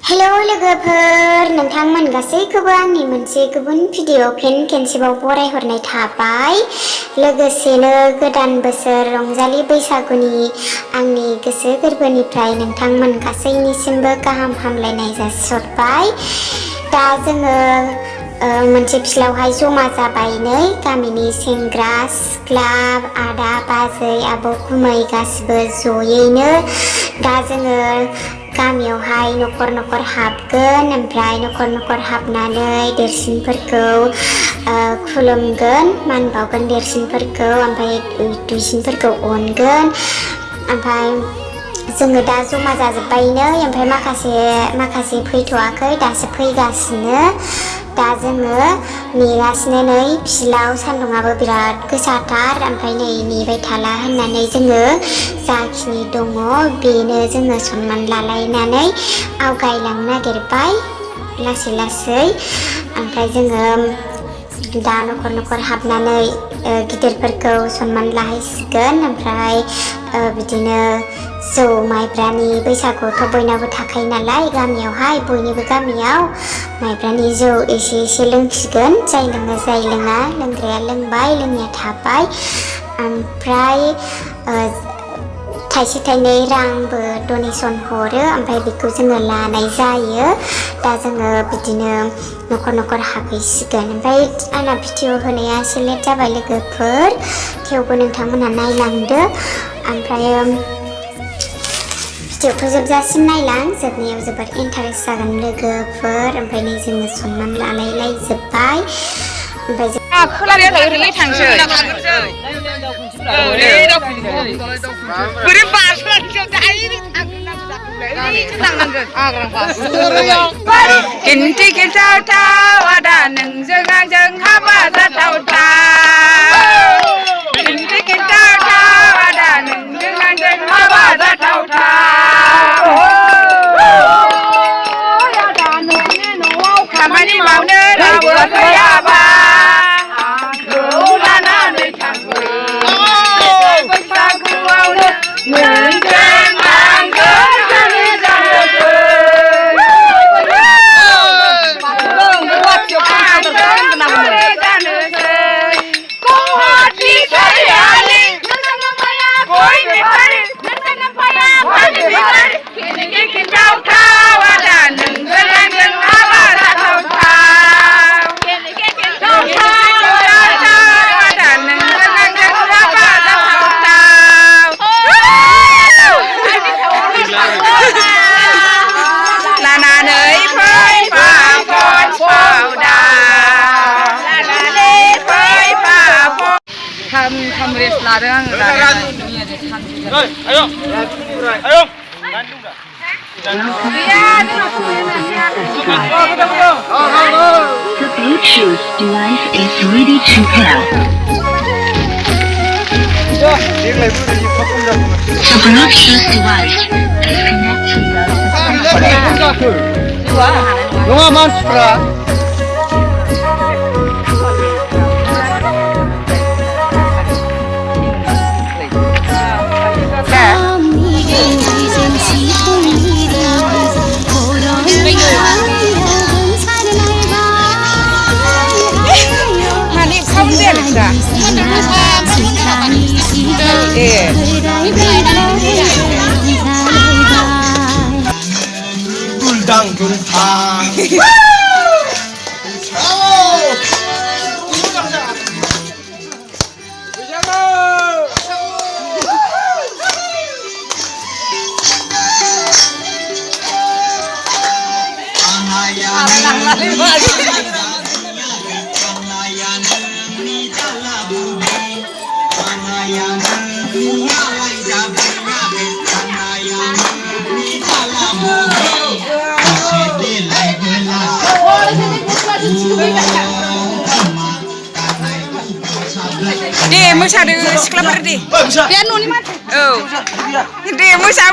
Hello लोगोफोर नोंथांमोन गासैखौबो आंनि मोनसे गुबुन भिडिअ फिन खेनसेबाव बरायहरनाय थाबाय लोगोसेनो गोदान बोसोर रंजालि बैसागुनि आंनि गोसो गोरबोनिफ्राय नोंथांमोन गासैनिसिमबो गाहाम हामलायनाय जासिहरबाय दा जोङो मोनसे फिल्डआवहाय जमा जाबाय नै गामिनि सेंग्रा सिख्ला आदा बाजै आबौ गुमै गासिबो जयैनो दा जोङो गामियावहाय न'खर न'खर हाबगोन ओमफ्राय न'खर हाबनानै देरसिनफोरखौ खुलुमगोन मान बावगोन देरसिनफोरखौ ओमफ्राय दुइसिनफोरखौ अनगोन ओमफ्राय जोङो दा जमा जाजोब्बायनो ओमफ्राय माखासे फैथ'वाखै दासो फैगासिनो दा जोङो नेगासिनो नै फिल्डआव सान्दुंआबो बिराद गोसाथार ओमफ्राय नै नेबाय थाला होननानै जोङो जाखिनि दङ बेनो जोङो सनमान लालायनानै आवगायलांनो नागिरबाय लासै लासै ओमफ्राय जोङो दा न'खर हाबनानै गिदिरफोरखौ सनमान लाहैसिगोन ओमफ्राय बिदिनो जौ माइब्रानि बैसागुथ' बयनाबो थाखायो नालाय गामियावहाय बयनिबो गामियाव माइब्रानि जौ एसे लोंसिगोन जाय लोङो जाय लोङा लोंग्राया लोंबाय लोंनाया थाबाय ओमफ्राय थाइसे थाइनै रांबो डनेसन हरो ओमफ्राय बेखौ जोङो लानाय जायो दा जोङो बिदिनो न'खर हाबहैसिगोन ओमफ्राय आंना भिडिअ होनाया एसे लेट जाबाय लोगोफोर थेवबो नोंथांमोनहा नायलांदो ओमफ्राय भिडिअखौ जोबजासिम नायलां जोबनायाव जोबोद इन्टारेस्ट जागोन लोगोफोर ओमफ्राय नै जोङो सनमान लालायलायजोब्बाय ओमफ्राय खोलानिफ्राय ओरैनो थांसै खिन्थि खिन्थावथाव आदा नोंजों आंजों हाबा जाथावथाव खिन्थि खिन्थावथाव आदा नोंजों आंजों हाबा जाथावथाव आदा न'नि न'आव खामानि मावनो रावबो गैयाबा आंखौ लानानै थांगौ बैसागुआवनो नोंजों आंजों Kamres larang ayo The Bluetooth device is ready to pair. The Bluetooth device is connected. दे मोसादो सिख्लाफोर दे बे न'नि मानसि औ दे मोसा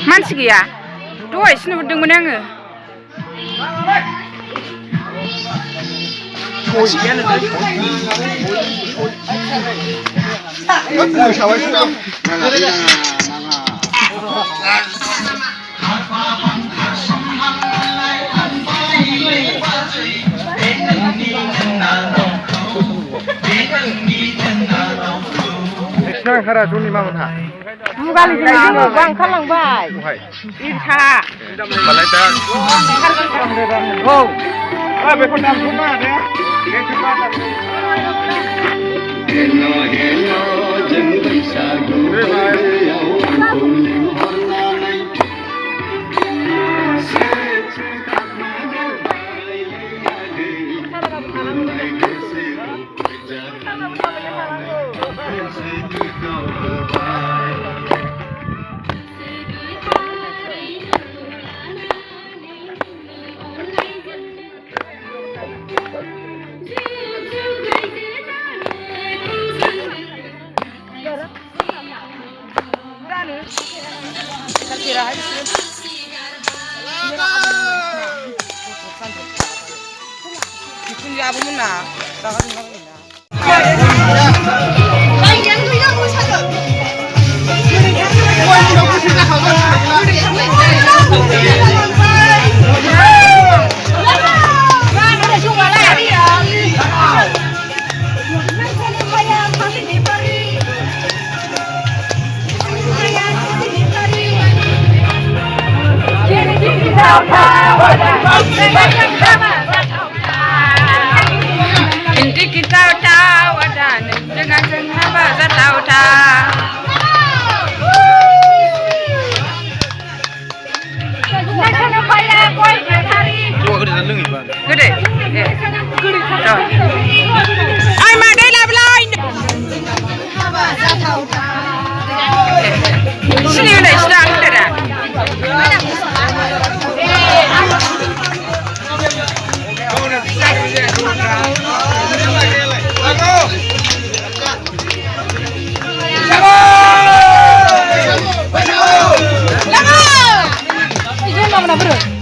मानसि गैया दहायसो नुहुरदोंमोन आङो Juni mamona. Bukan itu bang kalang bay. Irha. Balai Oh. Bekon nam cuma deh. Hello hello jeng bwisagu. dikit tahu-tahu ada dengan bahasa tahu-tahu. Gede. Ai mà đây là lai. Sini udah sedang tidak. Lama. Ini mana bro?